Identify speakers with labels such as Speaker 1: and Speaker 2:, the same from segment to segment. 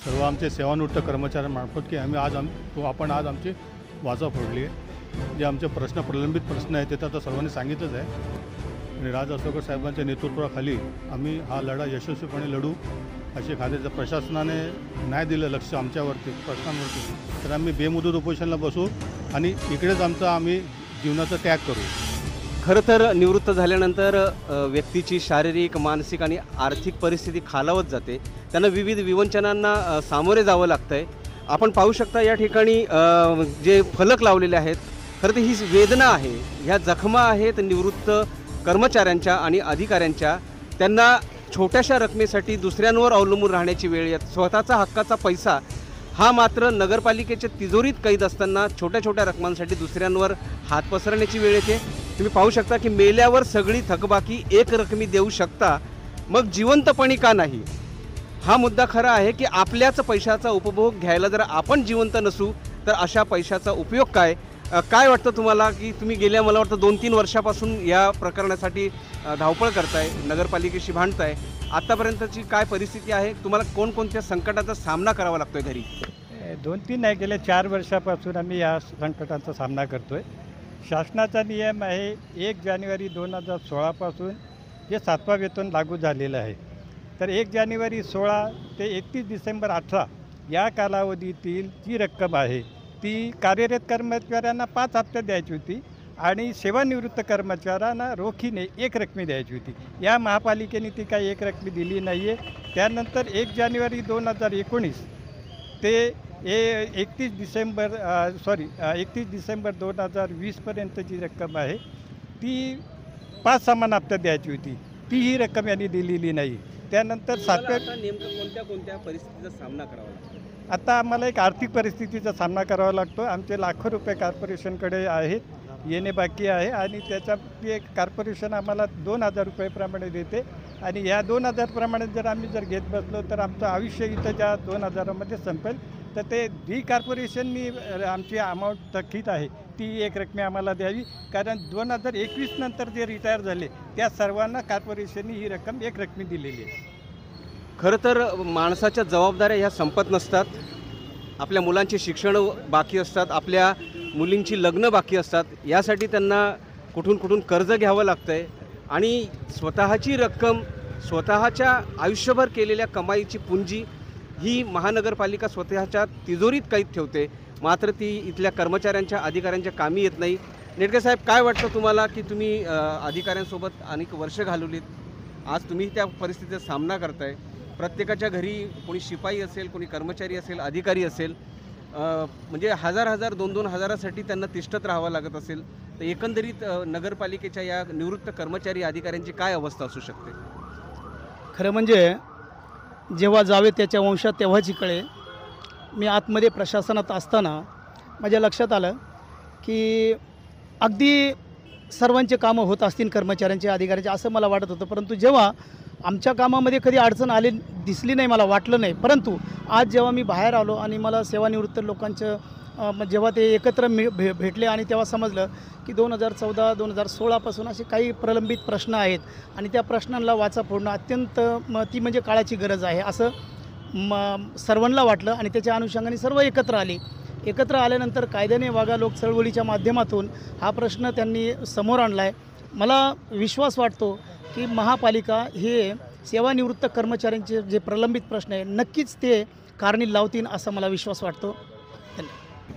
Speaker 1: सर्व आमचे सेवानिवृत्त कर्मचाऱ्यांमार्फत की आपण आज आमची वाचा फोडली आहे. जे आमचे प्रलंबित प्रश्न आहेत ते तर आता सर्वांनी सांगितलंच आहे आणि राज असोकर साहेबांच्या नेतृत्वाखाली आम्ही हा लढा यशस्वीपणे लढू अशी खात्री. जर प्रशासनाने नाही दिलं लक्ष आमच्यावरती प्रश्नांवरती तर आम्ही बेमुदत उपोषणाला बसू आणि इकडेच आम्ही जीवनाचा त्याग करू.
Speaker 2: खरं तर निवृत्त झाल्यानंतर व्यक्तीची शारीरिक, मानसिक आणि आर्थिक परिस्थिती खालावत जाते. त्यांना विविध विवंचनांना सामोरे जावं लागतं आहे. आपण पाहू शकता या ठिकाणी जे फलक लावलेले आहेत, खरं तर ही वेदना आहे, ह्या जखमा आहेत निवृत्त कर्मचाऱ्यांच्या आणि अधिकाऱ्यांच्या. त्यांना छोट्याशा रकमेसाठी दुसऱ्यांवर अवलंबून राहण्याची वेळ येत. स्वतःचा हक्काचा पैसा हा मात्र नगरपालिकेच्या तिजोरीत कैद असताना छोट्या छोट्या रकमांसाठी दुसऱ्यांवर हात पसरण्याची वेळ येते. तुम्ही पाहू शकता की मेल्यावर सगळी थकबाकी एक रकमी देऊ शकता, मग जिवंतपणी का नाही? हा मुद्दा खरा आहे की आपल्याच पैशाचा उपभोग घ्यायला जर आपण जिवंत नसू तर अशा पैशाचा उपयोग काय? काय वाटतं तुम्हाला की तुम्ही गेल्या मला वाटतं 2-3 वर्षापासून या प्रकरणासाठी धावपळ करताय, नगरपालिकेशी भांडताय. आत्तापर्यंतची काय परिस्थिती आहे? तुम्हाला कोणकोणत्या संकटाचा सामना करावा लागतोय घरी?
Speaker 3: 2-3 नाही, गेल्या 4 वर्षापासून आम्ही या संकटांचा सामना करतो आहे. शासनाचा नियम आहे 1 जानेवारी 2016 जे 7वा वेतन लागू झालेलं आहे. तर 1 जानेवारी 16 ते 31 डिसेंबर 18 या कालावधीतील जी रक्कम आहे ती कार्यरत कर्मचाऱ्यांना 5 हप्ते द्यायची होती आणि सेवानिवृत्त कर्मचाऱ्यांना रोखीने 1 रकमी द्यायची होती. या महापालिकेने ती काही 1 रकमी दिली नाही आहे. त्यानंतर 1 जानेवारी 2019 ते 31 डिसेंबर 2020 जी रक्कम आहे ती 5 समान हप्त्यात द्यायची होती. तीही रक्कम यांनी दिलेली नाही. त्यानंतर
Speaker 2: नेमकं कोणत्या परिस्थितीचा सामना करावा लागतो?
Speaker 3: आता आम्हाला एक आर्थिक परिस्थितीचा सामना करावा लागतो. आमचे लाखो रुपये कॉर्पोरेशनकडे आहेत, येणे बाकी आहे आणि त्याच्यापैकी एक कॉर्पोरेशन आम्हाला 2,000 रुपयेप्रमाणे देते आणि या 2,000 प्रमाणे जर आम्ही घेत बसलो तर आमचं आयुष्य इथं ज्या 2,000मध्ये संपेल. तर ते जी कॉर्पोरेशननी आमची अमाऊंट थकीत आहे ती 1 रकमी आम्हाला द्यावी, कारण 2021 नंतर जे रिटायर झाले त्या सर्वांना कॉर्पोरेशननी ही रक्कम 1 रकमी दिलेली आहे.
Speaker 2: खरं तर माणसाच्या जबाबदाऱ्या ह्या संपत नसतात. आपल्या मुलांची शिक्षण बाकी असतात, आपल्या मुलींची लग्न बाकी असतात. यासाठी त्यांना कुठून कर्ज घ्यावं लागतं आहे आणि स्वतःची रक्कम, स्वतःच्या आयुष्यभर केलेल्या कमाईची पुंजी ही महानगरपालिका स्वतःच्या तिजोरीत कैद ठेवते, मात्र ती इथल्या कर्मचाऱ्यांच्या, अधिकाऱ्यांच्या कामी येत नाही. नेटके साहेब, काय वाटतं तुम्हाला की तुम्ही अधिकाऱ्यांसोबत अनेक वर्ष घालवलीत, आज तुम्ही त्या परिस्थितीचा सामना करताय. प्रत्येकाच्या घरी कोणी शिपाई असेल, कोणी कर्मचारी असेल, अधिकारी असेल, म्हणजे हजार 2-2 हजारासाठी त्यांना तिष्ठत राहावं लागत असेल. तर एकंदरीत नगरपालिकेच्या या निवृत्त कर्मचारी अधिकाऱ्यांची काय अवस्था असू शकते?
Speaker 4: खरं म्हणजे जेव्हा जावे त्याच्या वंशात तेव्हाची कळे. मी आतमध्ये प्रशासनात असताना माझ्या लक्षात आलं की अगदी सर्वांचे कामं होत असतील, कर्मचाऱ्यांचे, अधिकाऱ्यांचे, असं मला वाटत होतं. परंतु जेव्हा आमच्या कामामध्ये कधी अडचण दिसली नाही, मला वाटलं नाही. परंतु आज जेव्हा मी बाहेर आलो आणि मला सेवानिवृत्त लोकांचं जेव्हा ते एकत्र भेटले आणि तेव्हा समजलं की 2014-2016 असे काही प्रलंबित प्रश्न आहेत आणि त्या प्रश्नांना वाचा फोडणं अत्यंत ती म्हणजे काळाची गरज आहे असं सर्वांना वाटलं आणि त्याच्या अनुषंगाने सर्व एकत्र आल्यानंतर कायद्याने वागा लोक चळवळीच्या माध्यमातून हा प्रश्न त्यांनी समोर आणला आहे. मला विश्वास वाटतो की महापालिका हे सेवानिवृत्त कर्मचाऱ्यांचे जे प्रलंबित प्रश्न आहे नक्कीच ते कारणी लावतील असा मला विश्वास वाटतो.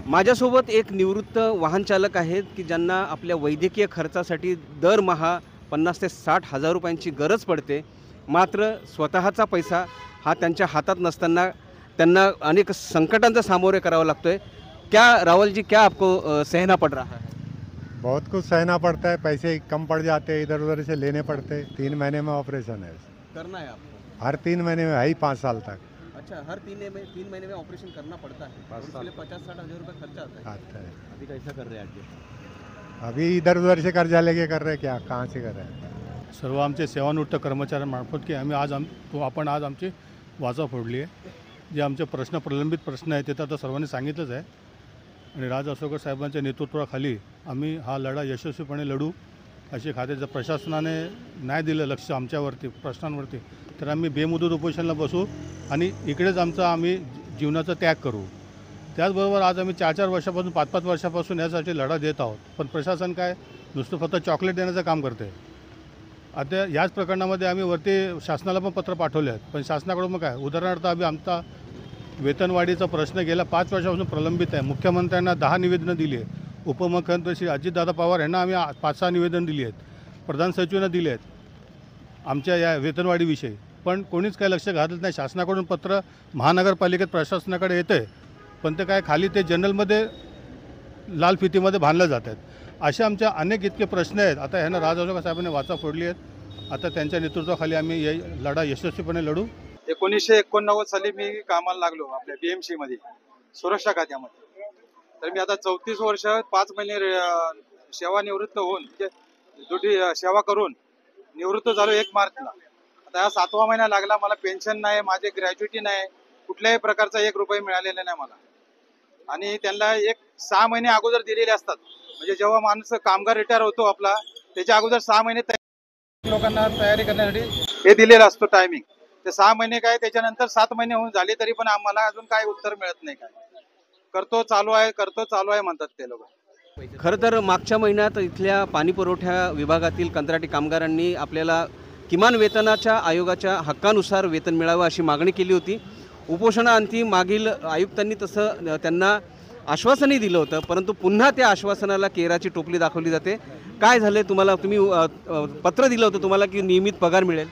Speaker 2: माझ्यासोबत एक निवृत्त वाहन चालक आहेत की ज्यांना आपल्या वैद्यकीय खर्चासाठी दरमहा 50 ते 60 हजार रुपयांची गरज पडते, मात्र स्वतःचा पैसा हा त्यांच्या हातात नसताना त्यांना अनेक संकटांचा सामोरे करावा लागतोय. क्या रावल जी, क्या आपको सहना पड़ रहा है?
Speaker 5: बहुत कुछ सहना पड़ता है, पैसे कम पड़ जाते हैं, इधर उधर से लेने पड़ते हैं. 3 महीने में ऑपरेशन है,
Speaker 2: करना है आपको?
Speaker 5: हर 3 महीने में है ही 5 साल तक.
Speaker 2: अच्छा, हर 3 महीने में ऑपरेशन करना पड़ता है, उसके लिए 50-60 हज़ार रुपये खर्चा आता है. अभी कैसा कर रहे हैं आज?
Speaker 5: अभी इधर उधर से कर्जा लेके कर रहे हैं, क्या कहाँ से कर रहे हैं?
Speaker 1: सर्व आमचे सेवानिवृत्त कर्मचाऱ्यांमार्फत की आपण आज आमची वाचा फोडली आहे. जे आमचे प्रलंबित प्रश्न आहेत ते तर आता सर्वांनी सांगितलंच आहे आणि राज असोकर साहेबांच्या नेतृत्वाखाली आम्ही हा लढा यशस्वीपणे लढू अशी खात्री. जर प्रशासनाने नाही दिलं लक्ष आमच्यावरती प्रश्नांवरती तर आम्ही बेमुदत उपोषणाला बसू आणि इकडेच आम्ही जीवनाचा त्याग करू. त्याचबरोबर आज आम्ही 4-4 वर्षापासून 5-5 वर्षापासून यासाठी लढा देत आहोत. पण प्रशासन काय नुसतं फक्त चॉकलेट देण्याचं काम करते. आता याच प्रकरणामध्ये आम्ही वरती शासनाला पण पत्र पाठवले आहेत. पण शासनाकडून मग काय, उदाहरणार्थ आम्ही आमचा वेतनवाढीचा प्रश्न गेल्या 5 वर्षापासून प्रलंबित आहे. मुख्यमंत्र्यांना 10 निवेदनं दिली आहेत. उपमुख्यमंत्री श्री अजितदादा पवार यांना आम्ही 5-6 निवेदन दिली आहेत. प्रधान सचिवांना दिले आहेत आमच्या या वेतनवाढीविषयी. पण कोणीच काही लक्ष घालत नाही. शासनाकडून पत्र महानगरपालिकेत प्रशासनाकडे येतं आहे, पण ते काय खाली ते जनरलमध्ये लाल फितीमध्ये बांधलं जातात. असे आमच्या अनेक इतके प्रश्न आहेत. आता ह्यांना राज असोकर साहेबांनी वाचा फोडली आहेत. आता त्यांच्या नेतृत्वाखाली आम्ही हे लढा यशस्वीपणे लढू.
Speaker 6: 1989 साली मी कामाला लागलो आपल्या BMC मध्ये सुरक्षा खात्यामध्ये. तर मी आता 34 वर्ष 5 महिने सेवानिवृत्त होऊन ड्युटी सेवा करून निवृत्त झालो 1 मार्चला. आता हा 7वा महिना लागला. मला पेन्शन नाही, माझे ग्रॅज्युटी नाही, कुठल्याही प्रकारचा 1 रुपया मिळालेला नाही मला. आणि त्यांना 6 महिने अगोदर दिलेले असतात. म्हणजे जेव्हा माणूस कामगार रिटायर होतो आपला, त्याच्या अगोदर 6 महिने लोकांना तयारी करण्यासाठी हे दिलेला असतो टायमिंग. ते 6 महिने काय, त्याच्यानंतर 7 महिने होऊन झाले तरी पण आम्हाला अजून काय उत्तर मिळत नाही. काय करतो चालू आहे म्हणतात ते लोक.
Speaker 2: खरं तर मागच्या महिन्यात इथल्या पाणीपुरवठा विभागातील कंत्राटी कामगारांनी आपल्याला किमान वेतनाच्या आयोगाच्या हक्कानुसार वेतन मिळावं अशी मागणी केली होती. उपोषणाअंती मागील आयुक्तांनी तसं त्यांना आश्वासनही दिलं होतं, परंतु पुन्हा त्या आश्वासनाला केराची टोपली दाखवली जाते. काय झालं तुम्हाला, तुम्ही पत्र दिलं होतं तुम्हाला की नियमित पगार मिळेल?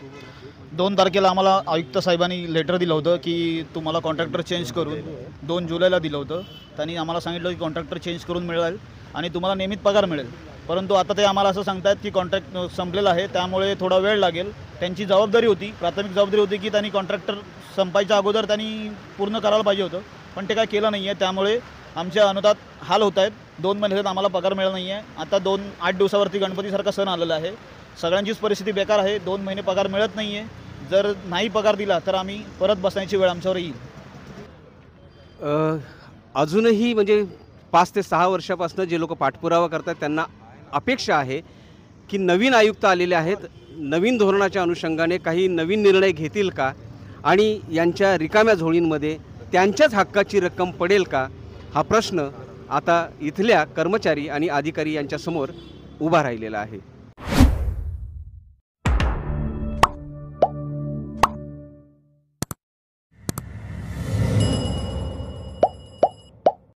Speaker 7: 2 तारखेला आम्हाला आयुक्त साहेबांनी लेटर दिलं होतं की तुम्हाला कॉन्ट्रॅक्टर चेंज करून 2 जुलैला दिलं होतं. त्यांनी आम्हाला सांगितलं की कॉन्ट्रॅक्टर चेंज करून मिळेल आणि तुम्हाला नियमित पगार मिळेल. परंतु आता ते आम्हाला असं सांगतात की कॉन्ट्रॅक्ट संपलेलं आहे, त्यामुळे थोडा वेळ लागेल. त्यांची जबाबदारी होती, प्राथमिक जबाबदारी होती की त्यांनी कॉन्ट्रॅक्टर संपायच्या अगोदर त्यांनी पूर्ण करायला पाहिजे होतं, पण ते काय केलं नाही आहे. त्यामुळे आमच्या अनुदात हाल होत आहेत. 2 महिन्यात आम्हाला पगार मिळत नाही आहे. आता 8 दिवसावरती गणपतीसारखा सण आलेला आहे. सगळ्यांचीच परिस्थिती बेकार आहे. 2 महिने पगार मिळत नाही आहे. जर नाही पगार दिला तर आम्ही परत बसण्याची वेळ आमच्यावर येईल.
Speaker 2: अजूनही म्हणजे 5 ते 6 वर्षापासून जे लोक पाठपुरावा करतात त्यांना अपेक्षा आहे की नवीन आयुक्त आलेले आहेत, नवीन धोरणाच्या अनुषंगाने काही नवीन निर्णय घेतील का आणि यांच्या रिकाम्या झोळींमध्ये त्यांच्याच हक्काची रक्कम पडेल का, हा प्रश्न आता इथल्या कर्मचारी आणि अधिकारी यांच्यासमोर उभा राहिलेला आहे.